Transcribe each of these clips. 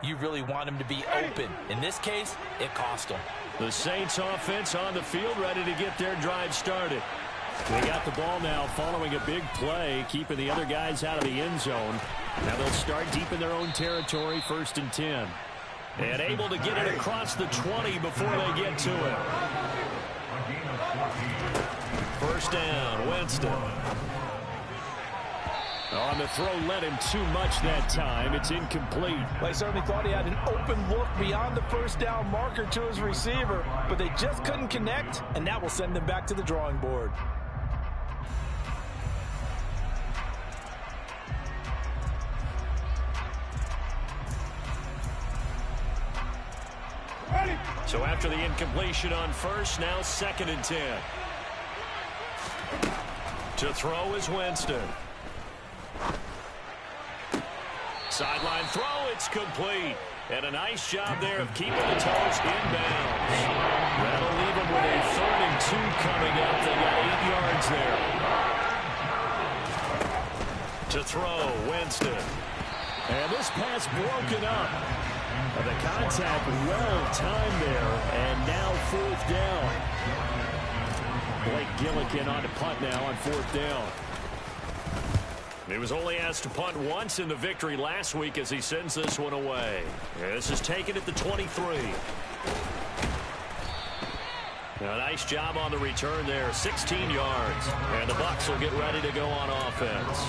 You really want him to be open. In this case, it cost him. The Saints offense on the field, ready to get their drive started. They got the ball now following a big play, keeping the other guys out of the end zone. Now they'll start deep in their own territory, 1st and 10. And able to get it across the 20 before they get to it. 1st down, Winston. On the throw, led him too much that time. It's incomplete. Well, he certainly thought he had an open look beyond the 1st down marker to his receiver, but they just couldn't connect, and that will send them back to the drawing board. So after the incompletion on 1st, now 2nd and 10. To throw is Winston. Sideline throw, it's complete. And a nice job there of keeping the toes inbounds. That'll leave them with a 3rd and 2 coming up. They got 8 yards there. To throw, Winston. And this pass broken up. The contact well timed there, and now 4th down. Blake Gillikin on to punt now on 4th down. He was only asked to punt once in the victory last week as he sends this one away. This is taken at the 23. A nice job on the return there, 16 yards. And the Bucs will get ready to go on offense.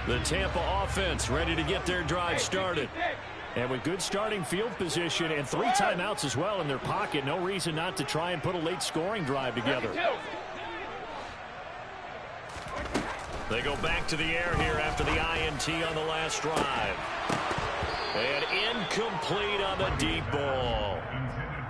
The Tampa offense ready to get their drive started. And with good starting field position and 3 timeouts as well in their pocket, no reason not to try and put a late scoring drive together. They go back to the air here after the INT on the last drive. And incomplete on the deep ball.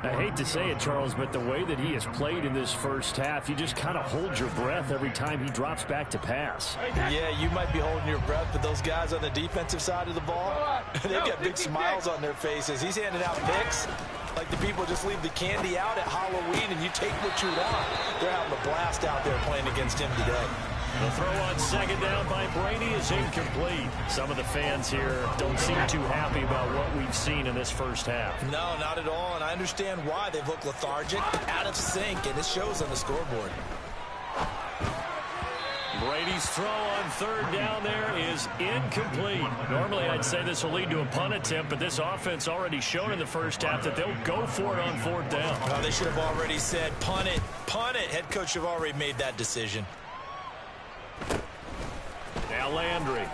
I hate to say it, Charles, but the way that he has played in this 1st half, you just kind of hold your breath every time he drops back to pass. Yeah, you might be holding your breath, but those guys on the defensive side of the ball, they've got big smiles on their faces. He's handing out picks like the people just leave the candy out at Halloween and you take what you want. They're having a blast out there playing against him today. The throw on 2nd down by Brady is incomplete. Some of the fans here don't seem too happy about what we've seen in this 1st half. No, not at all, and I understand why. They've looked lethargic, out of sync, and it shows on the scoreboard. Brady's throw on 3rd down there is incomplete. Normally I'd say this will lead to a punt attempt, but this offense already shown in the 1st half that they'll go for it on 4th down. Well, they should have already said punt it, punt it. Head coach should have already made that decision. Now Landry.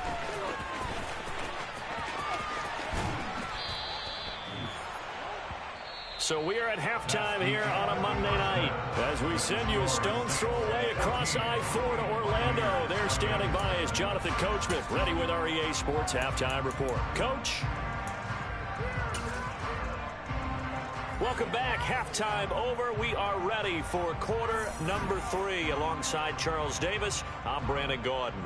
So we are at halftime here on a Monday night as we send you a stone's throw away across I-4 to Orlando. There standing by is Jonathan Coachman, ready with our EA Sports Halftime Report. Coach. Welcome back. Halftime over. We are ready for quarter number 3. Alongside Charles Davis, I'm Brandon Gordon.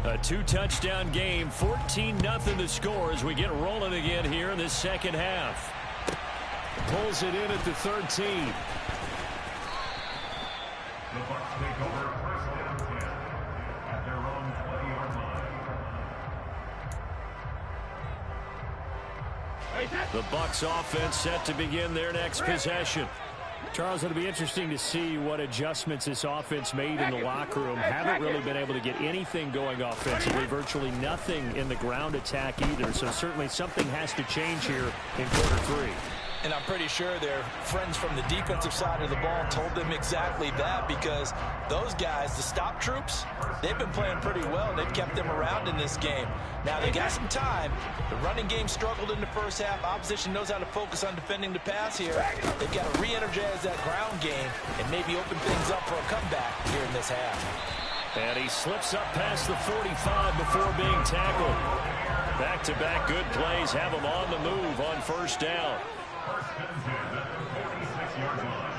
A 2-touchdown game, 14-0 the score as we get rolling again here in this 2nd half. Pulls it in at the 13. The Bucs take over 1st and 10 at their own 20-yard line. The Bucs offense set to begin their next possession. Charles, it'll be interesting to see what adjustments this offense made in the locker room. Haven't really been able to get anything going offensively, virtually nothing in the ground attack either. So certainly something has to change here in quarter 3. And I'm pretty sure their friends from the defensive side of the ball told them exactly that, because those guys, the stop troops, they've been playing pretty well, and they've kept them around in this game. Now, they got some time. The running game struggled in the 1st half. Opposition knows how to focus on defending the pass here. They've got to re-energize that ground game and maybe open things up for a comeback here in this half. And he slips up past the 45 before being tackled. Back-to-back good plays have him on the move on 1st down. 1st and 10 at the 46-yard line.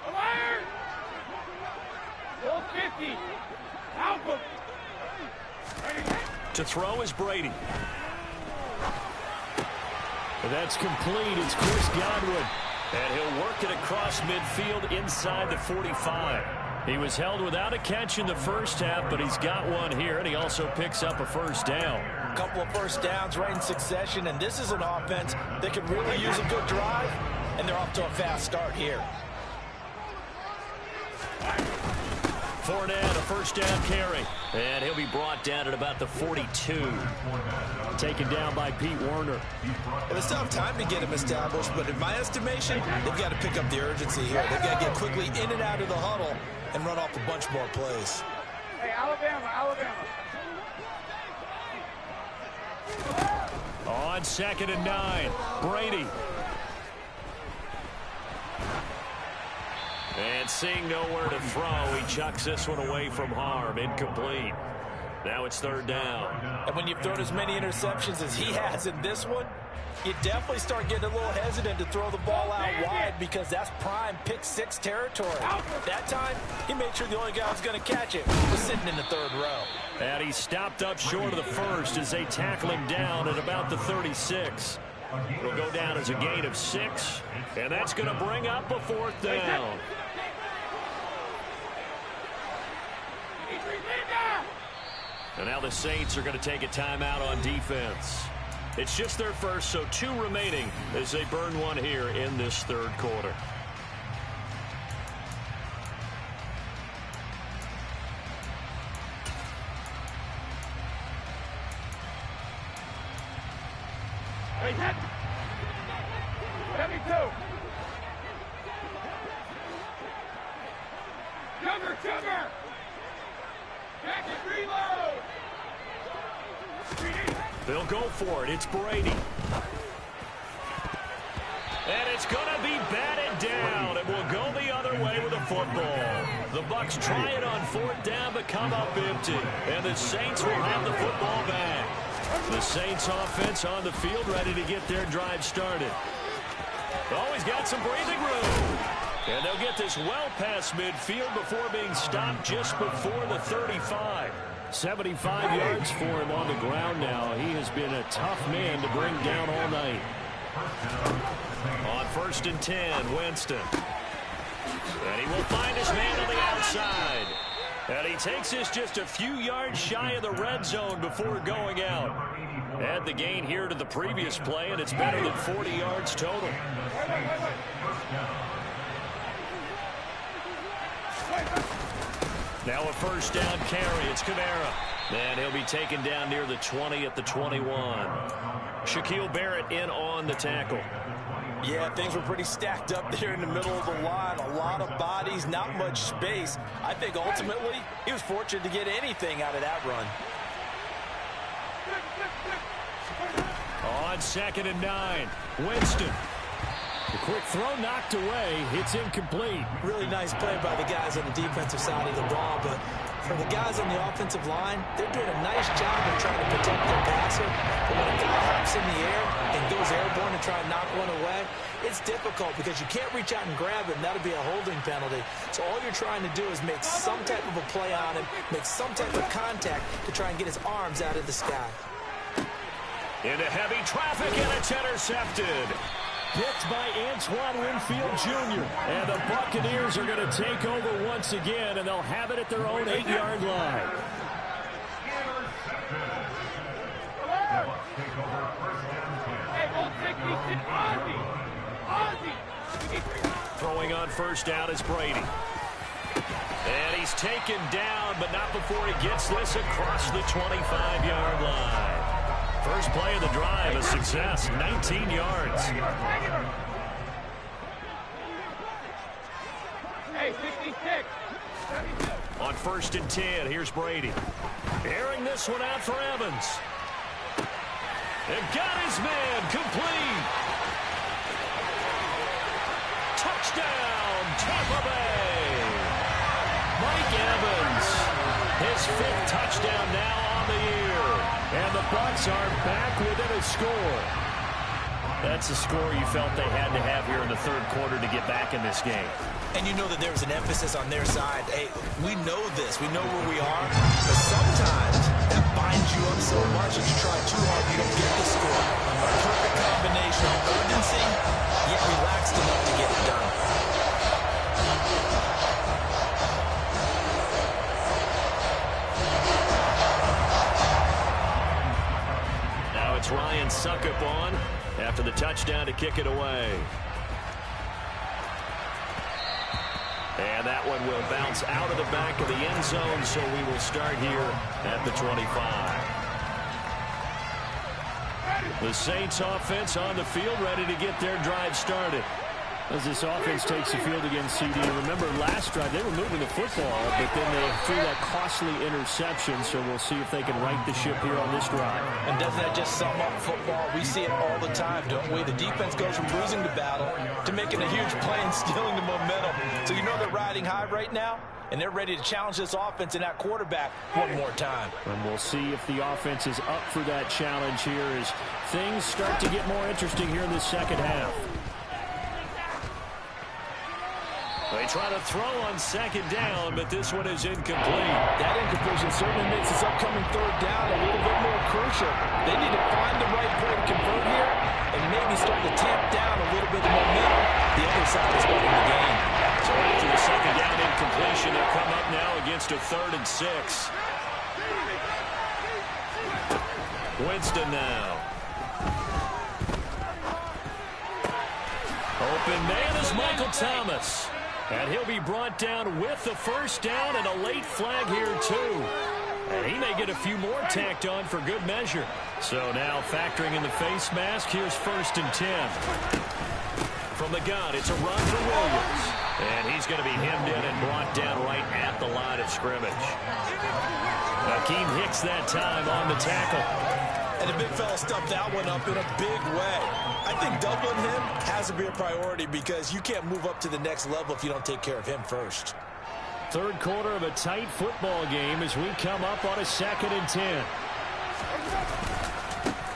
Fire! 50. Out To throw is Brady. That's complete. It's Chris Godwin. And he'll work it across midfield inside the 45. He was held without a catch in the first half, but he's got one here, and he also picks up a first down. A couple of first downs right in succession, and this is an offense that could really use a good drive, and they're off to a fast start here. Fournette, a first down carry. And he'll be brought down at about the 42. Taken down by Pete Werner. Well, they still have time to get him established, but in my estimation, they've got to pick up the urgency here. They've got to get quickly in and out of the huddle and run off a bunch more plays. Hey, Alabama. On 2nd and 9, Brady. And seeing nowhere to throw, he chucks this one away from harm. Incomplete. Now it's 3rd down. And when you've thrown as many interceptions as he has in this one, you definitely start getting a little hesitant to throw the ball out wide because that's prime pick 6 territory. That time, he made sure the only guy who was going to catch it was sitting in the 3rd row. And he stopped up short of the 1st as they tackle him down at about the 36. It'll go down as a gain of 6, and that's going to bring up a 4th down. And now the Saints are going to take a timeout on defense. It's just their first, so 2 remaining as they burn one here in this 3rd quarter. Hey, hit! 72! Sugar! Jacket, reload! They'll go for it. It's Brady. And it's going to be batted down. It will go the other way with a football. The Bucs try it on 4th down, but come up empty. And the Saints will have the football back. The Saints offense on the field, ready to get their drive started. Oh, he's got some breathing room. And they'll get this well past midfield before being stopped just before the 35. 75 yards for him on the ground now. He has been a tough man to bring down all night. On 1st and 10, Winston. And he will find his man on the outside. And he takes this just a few yards shy of the red zone before going out. Add the gain here to the previous play, and it's better than 40 yards total. Now a first down carry. It's Kamara. And he'll be taken down near the 20 at the 21. Shaquille Barrett in on the tackle. Yeah, things were pretty stacked up there in the middle of the line. A lot of bodies, not much space. I think ultimately he was fortunate to get anything out of that run. On 2nd and 9, Winston. The quick throw knocked away. It's incomplete. Really nice play by the guys on the defensive side of the ball, but for the guys on the offensive line, they're doing a nice job of trying to protect their passer. But when a guy hops in the air and goes airborne to try and knock one away, it's difficult because you can't reach out and grab it, and that'll be a holding penalty. So all you're trying to do is make some type of a play on him, make some type of contact to try and get his arms out of the sky. Into heavy traffic, and it's intercepted. Picked by Antoine Winfield Jr. And the Buccaneers are going to take over once again, and they'll have it at their own 8-yard line. Throwing on first down is Brady. And he's taken down, but not before he gets this across the 25-yard line. First play of the drive, a success, 19 yards. Hey, 66. On 1st and 10, here's Brady. Airing this one out for Evans. They've got his man, complete. Touchdown, Tampa Bay. Mike Evans, his 5th touchdown now on the year. And the Bucs are back within a score. That's a score you felt they had to have here in the 3rd quarter to get back in this game. And you know that there was an emphasis on their side. Hey, we know this. We know where we are. But sometimes that binds you up so brings Ryan Suckup on after the touchdown to kick it away. And that one will bounce out of the back of the end zone, so we will start here at the 25. The Saints offense on the field, ready to get their drive started. As this offense takes the field against CD, remember last drive they were moving the football, but then they threw that costly interception, so we'll see if they can right the ship here on this drive. And doesn't that just sum up football? We see it all the time, don't we? The defense goes from losing the battle to making a huge play and stealing the momentum. So you know they're riding high right now, and they're ready to challenge this offense and that quarterback one more time. And we'll see if the offense is up for that challenge here as things start to get more interesting here in the second half. They try to throw on second down, but this one is incomplete. That incompletion certainly makes this upcoming third down a little bit more crucial. They need to find the right play to convert here and maybe start to tamp down a little bit of momentum. The other side is starting the game. So after the second down incompletion, they'll come up now against a 3rd and 6. Winston now. Open man is Michael Thomas. And he'll be brought down with the first down and a late flag here, too. And he may get a few more tacked on for good measure. So now factoring in the face mask, here's 1st and 10. From the gun, it's a run for Williams. And he's going to be hemmed in and brought down right at the line of scrimmage. Akeem Hicks that time on the tackle. And the big fella stuffed that one up in a big way. I think doubling him has to be a priority because you can't move up to the next level if you don't take care of him first. Third quarter of a tight football game as we come up on a 2nd and 10.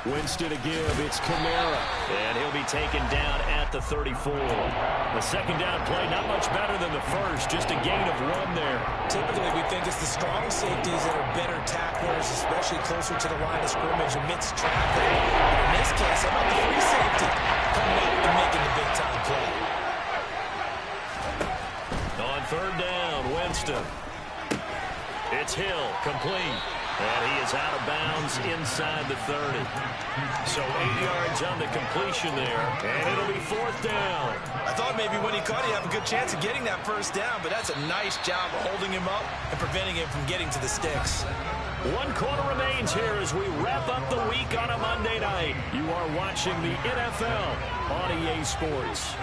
Winston to give. It's Kamara. And he'll be taken down at the 34. The second down play, not much better than the first. Just a gain of 1 there. Typically, we think it's the strong safeties that are better tacklers, especially closer to the line of scrimmage amidst traffic. But in this case, how about the free safety coming up and making the big-time play? On 3rd down, Winston. It's Hill, complete. And he is out of bounds inside the 30. So 8 yards on the completion there. And it'll be 4th down. I thought maybe when he caught, he'd have a good chance of getting that first down, but that's a nice job of holding him up and preventing him from getting to the sticks. 1 quarter remains here as we wrap up the week on a Monday night. You are watching the NFL on EA Sports.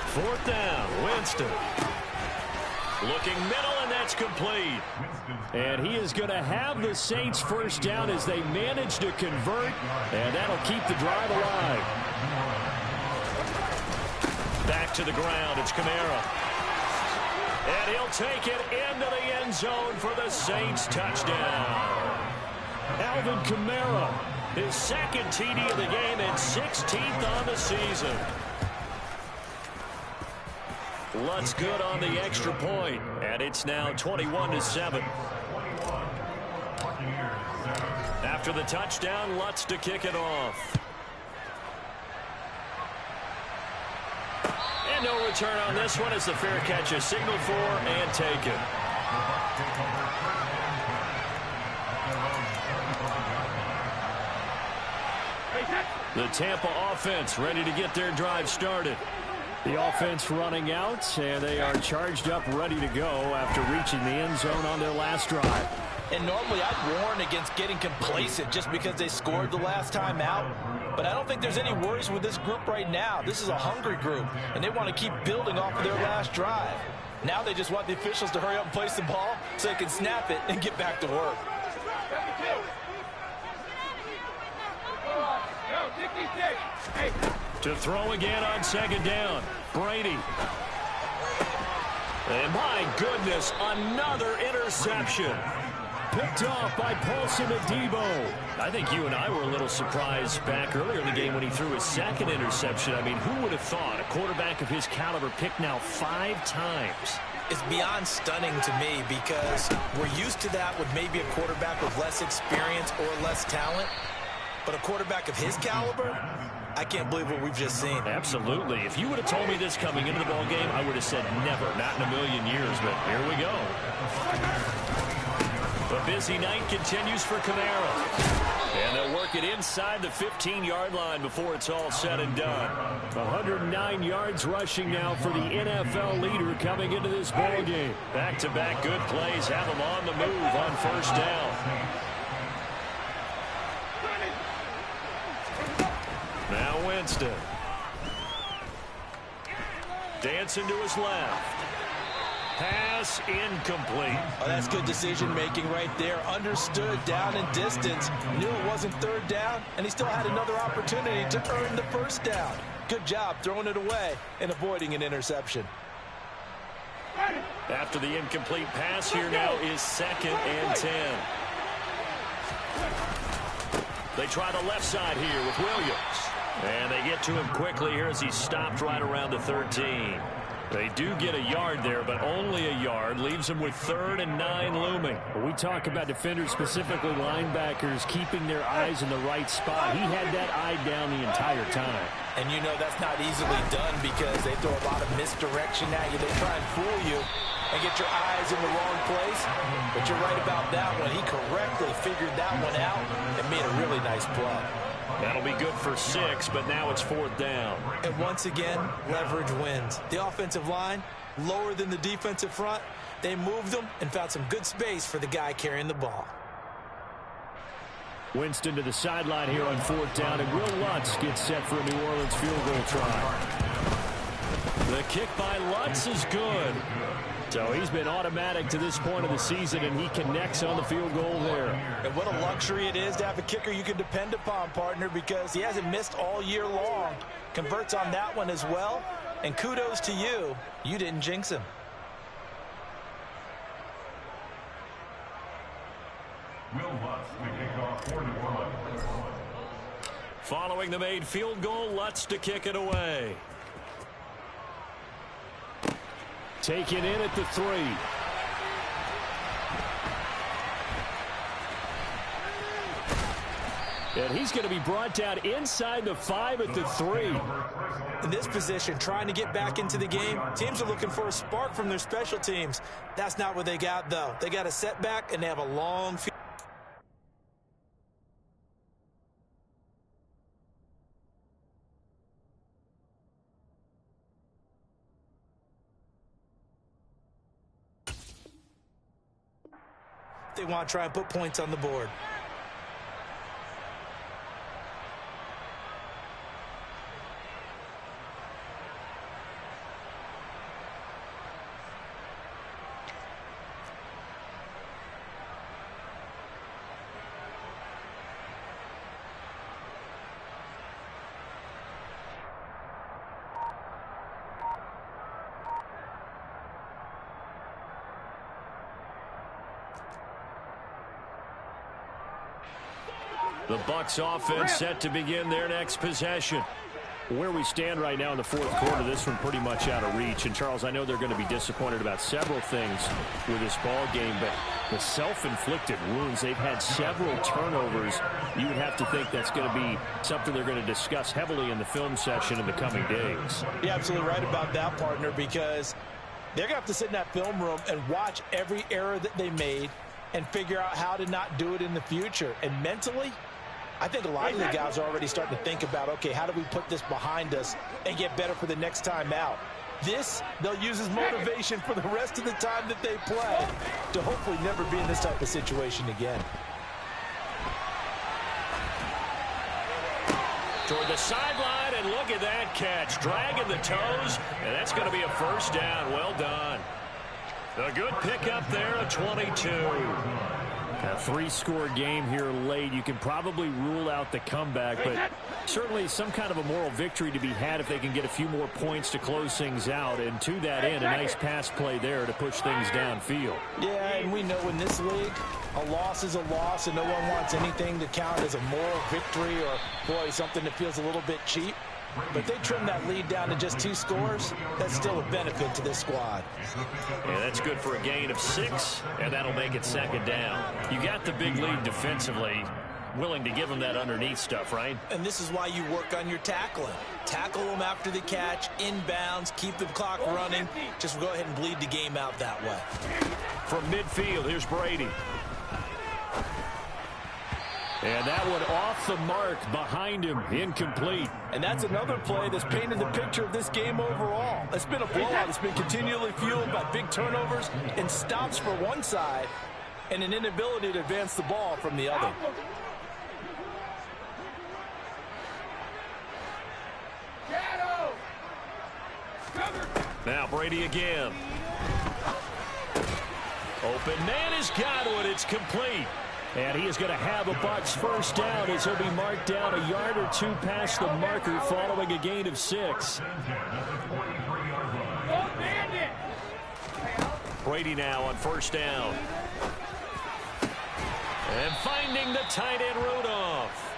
Fourth down, Winston. Looking middle, and that's complete. And he is going to have the Saints first down as they manage to convert, and that'll keep the drive alive. Back to the ground, it's Kamara. And he'll take it into the end zone for the Saints touchdown. Alvin Kamara, his 2nd TD of the game and 16th on the season. Lutz good on the extra point, and it's now 21-7. After the touchdown, Lutz to kick it off. And no return on this one as the fair catch is signaled for and taken. The Tampa offense ready to get their drive started. The offense running out, and they are charged up, ready to go after reaching the end zone on their last drive. And normally I'd warn against getting complacent just because they scored the last time out. But I don't think there's any worries with this group right now. This is a hungry group, and they want to keep building off of their last drive. Now they just want the officials to hurry up and place the ball so they can snap it and get back to work. To throw again on 2nd down, Brady. And my goodness, another interception. Picked off by Paulson Adebo. I think you and I were a little surprised back earlier in the game when he threw his 2nd interception. I mean, who would have thought a quarterback of his caliber picked now 5 times? It's beyond stunning to me because we're used to that with maybe a quarterback with less experience or less talent. But a quarterback of his caliber, I can't believe what we've just seen. Absolutely. If you would have told me this coming into the ball game, I would have said never, not in a million years, but here we go. The busy night continues for Kamara. And they'll work it inside the 15-yard line before it's all said and done. 109 yards rushing now for the NFL leader coming into this ball game. Back-to-back good plays have him on the move on first down. Now Winston. Dancing to his left. Pass incomplete. Oh, that's good decision-making right there. Understood down and distance. Knew it wasn't third down, and he still had another opportunity to earn the first down. Good job throwing it away and avoiding an interception. After the incomplete pass, here now is 2nd and 10. They try the left side here with Williams. And they get to him quickly here as he stopped right around the 13. They do get a yard there, but only a yard. Leaves him with 3rd and 9 looming. We talk about defenders, specifically linebackers, keeping their eyes in the right spot. He had that eye down the entire time. And you know that's not easily done because they throw a lot of misdirection at you. They try and fool you and get your eyes in the wrong place. But you're right about that one. He correctly figured that one out and made a really nice play. That'll be good for 6, but now it's 4th down. And once again, leverage wins. The offensive line, lower than the defensive front. They moved them and found some good space for the guy carrying the ball. Winston to the sideline here on 4th down, and Will Lutz gets set for a New Orleans field goal try. The kick by Lutz is good. So he's been automatic to this point of the season, and he connects on the field goal there. And what a luxury it is to have a kicker you can depend upon, partner, because he hasn't missed all year long. Converts on that one as well. And kudos to you. You didn't jinx him. Will Lutz to kick off for New Orleans. Following the made field goal, Lutz to kick it away. Taken in at the 3. And he's going to be brought down inside the 5 at the 3. In this position, trying to get back into the game, teams are looking for a spark from their special teams. That's not what they got, though. They got a setback, and they have a long field. They want to try and put points on the board. The Bucs offense set to begin their next possession. Where we stand right now in the 4th quarter, this one pretty much out of reach. And, Charles, I know they're going to be disappointed about several things with this ball game, but the self-inflicted wounds, they've had several turnovers. You would have to think that's going to be something they're going to discuss heavily in the film session in the coming days. You're absolutely right about that, partner, because they're going to have to sit in that film room and watch every error that they made and figure out how to not do it in the future. And mentally, I think a lot of the guys are already starting to think about, okay, how do we put this behind us and get better for the next time out? This, they'll use as motivation for the rest of the time that they play to hopefully never be in this type of situation again. Toward the sideline, and look at that catch. Dragging the toes, and that's going to be a first down. Well done. A good pickup there, a 22. A 3-score game here late. You can probably rule out the comeback, but certainly some kind of a moral victory to be had if they can get a few more points to close things out. And to that end, a nice pass play there to push things downfield. Yeah, and we know in this league, a loss is a loss, and no one wants anything to count as a moral victory or, boy, something that feels a little bit cheap. But they trim that lead down to just 2 scores. That's still a benefit to this squad. Yeah, that's good for a gain of 6, and that'll make it 2nd down. You got the big lead defensively. willing to give him that underneath stuff, right? And this is why you work on your tackling. Tackle them after the catch, inbounds, keep the clock running. Just go ahead and bleed the game out that way. From midfield, here's Brady. And that one off the mark behind him, incomplete. And that's another play that's painted the picture of this game overall. It's been a blowout. It's been continually fueled by big turnovers and stops for one side and an inability to advance the ball from the other. Now Brady again. Open man has got one. It's complete. And he is going to have a Bucs first down as he'll be marked down a yard or two past the marker following a gain of 6. Brady now on first down. And finding the tight end Rudolph.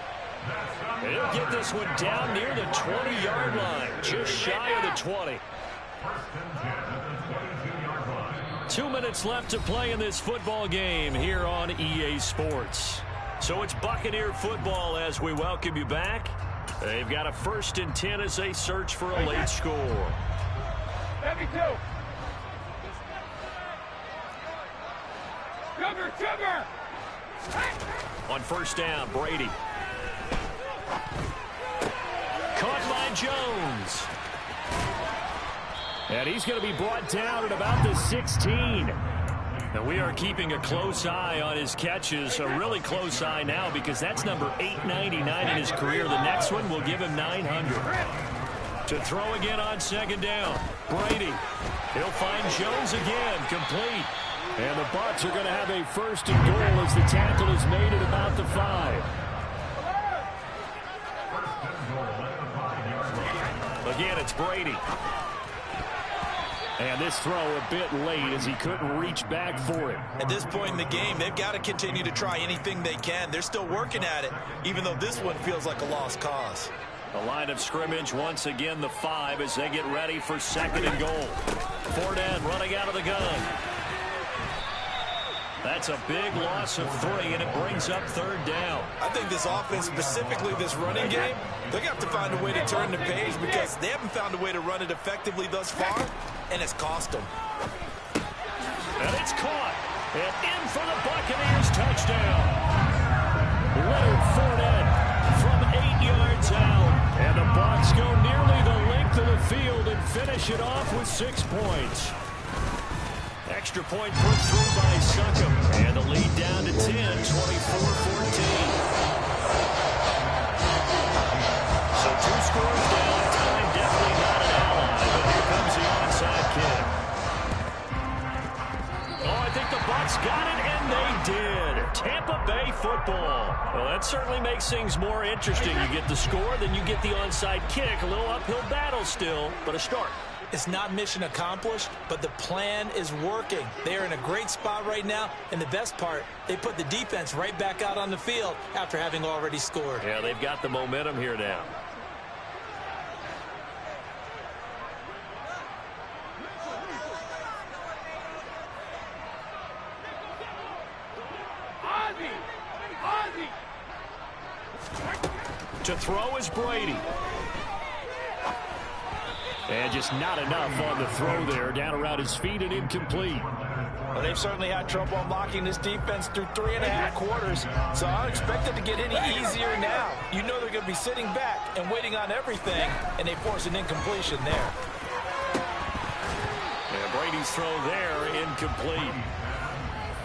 He'll get this one down near the 20-yard line, just shy of the 20. 2 minutes left to play in this football game here on EA Sports. So it's Buccaneer football as we welcome you back. They've got a 1st and 10 as they search for a late score. 72. Cover. On first down, Brady. Caught by Jones. And he's going to be brought down at about the 16. And we are keeping a close eye on his catches, a really close eye now because that's number 899 in his career. The next one will give him 900. To throw again on second down, Brady. He'll find Jones again, complete. And the Bucs are going to have a 1st and goal as the tackle is made at about the 5. Again, it's Brady. And this throw a bit late as he couldn't reach back for it. At this point in the game, they've got to continue to try anything they can. They're still working at it, even though this one feels like a lost cause. The line of scrimmage once again the 5 as they get ready for 2nd and goal. Fournette running out of the gun. That's a big loss of 3, and it brings up 3rd down. I think this offense, specifically this running game, they're going to have to find a way to turn the page because they haven't found a way to run it effectively thus far, and it's cost them. And it's caught. And in for the Buccaneers touchdown. Leonard Fournette from 8 yards out. And the Bucs go nearly the length of the field and finish it off with 6 points. Extra point put through by Succop. And the lead down to 10, 24-14. So 2 scores down. Time definitely not an ally. But here comes the onside kick. Oh, I think the Bucs got it, and they did. Tampa Bay football. Well, that certainly makes things more interesting. You get the score, then you get the onside kick. A little uphill battle still, but a start. It's not mission accomplished, but the plan is working. They are in a great spot right now, and the best part, they put the defense right back out on the field after having already scored. Yeah, they've got the momentum here now. To throw is Brady. And just not enough on the throw there. Down around his feet and incomplete. Well, they've certainly had trouble unlocking this defense through 3.5 quarters, so I don't expect it to get any easier now. You know they're going to be sitting back and waiting on everything, and they force an incompletion there. And Brady's throw there, incomplete.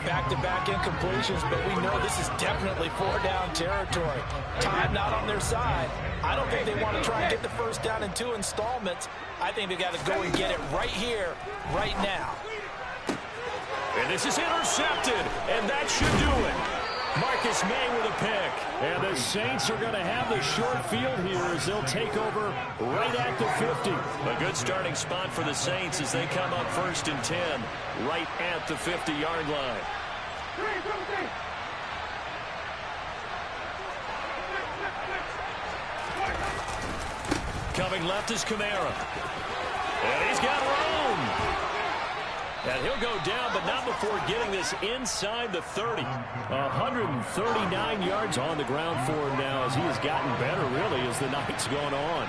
Back-to-back incompletions, but we know this is definitely 4-down territory. Time not on their side. I don't think they want to try and get the first down in 2 installments. I think they got to go and get it right here, right now. And this is intercepted, and that should do it. Marcus May with a pick. And the Saints are going to have the short field here as they'll take over right at the 50. A good starting spot for the Saints as they come up 1st and 10 right at the 50-yard line. Coming left is Kamara. And he's got room. And he'll go down, but not before getting this inside the 30. 139 yards on the ground for him now as he has gotten better, really, as the night's gone on.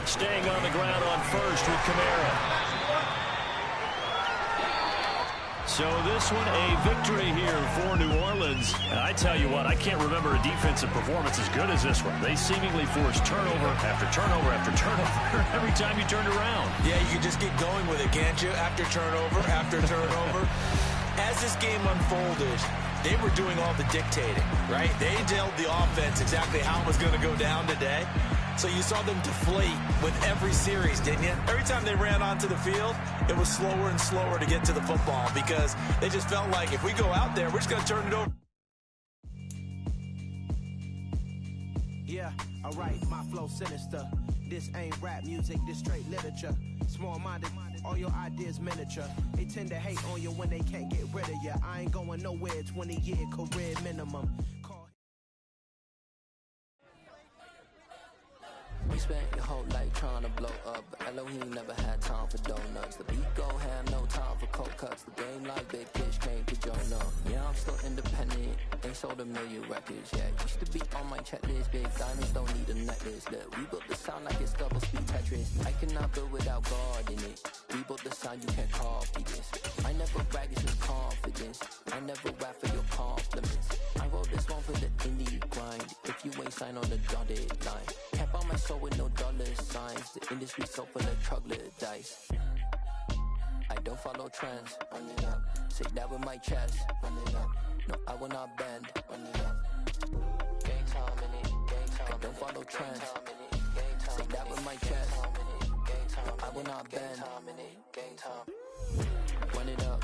Staying on the ground on first with Kamara. So this one a victory here for New Orleans. And I tell you what, I can't remember a defensive performance as good as this one. They seemingly forced turnover after turnover after turnover every time you turned around. Yeah, you can just keep going with it, can't you? After turnover. As this game unfolded, they were doing all the dictating, right? They told the offense exactly how it was going to go down today. So you saw them deflate with every series, didn't you? Every time they ran onto the field, it was slower and slower to get to the football because they just felt like if we go out there, we're just going to turn it over. Yeah, alright, my flow sinister. This ain't rap music, this straight literature. Small-minded, all your ideas miniature. They tend to hate on you when they can't get rid of you. I ain't going nowhere, 20-year career minimum. We spent your whole life trying to blow up, but Elohim never had time for donuts. The beat go ham, no time for cold cuts. The game like big fish came to join up. Yeah, I'm still independent, ain't sold a million records yet. Used to be on my checklist, big diamonds don't need a necklace. Look, we built the sound like it's double speed Tetris. I cannot build without God in it. We built the sound, you can't copy this. I never brag, it's just confidence. I never rap for your compliments. I wrote this one for the indie grind. If you ain't signed on the dotted line, can't buy my soul with no dollar signs. The industry so full of troglodytes. I don't follow trends. Run it up. Say that with my chest. Run it up. No, I will not bend. Run it up. Gang time in it. Gang time. I don't follow trends. Say that with my chest. No, I will not bend. Gang time. Run it up.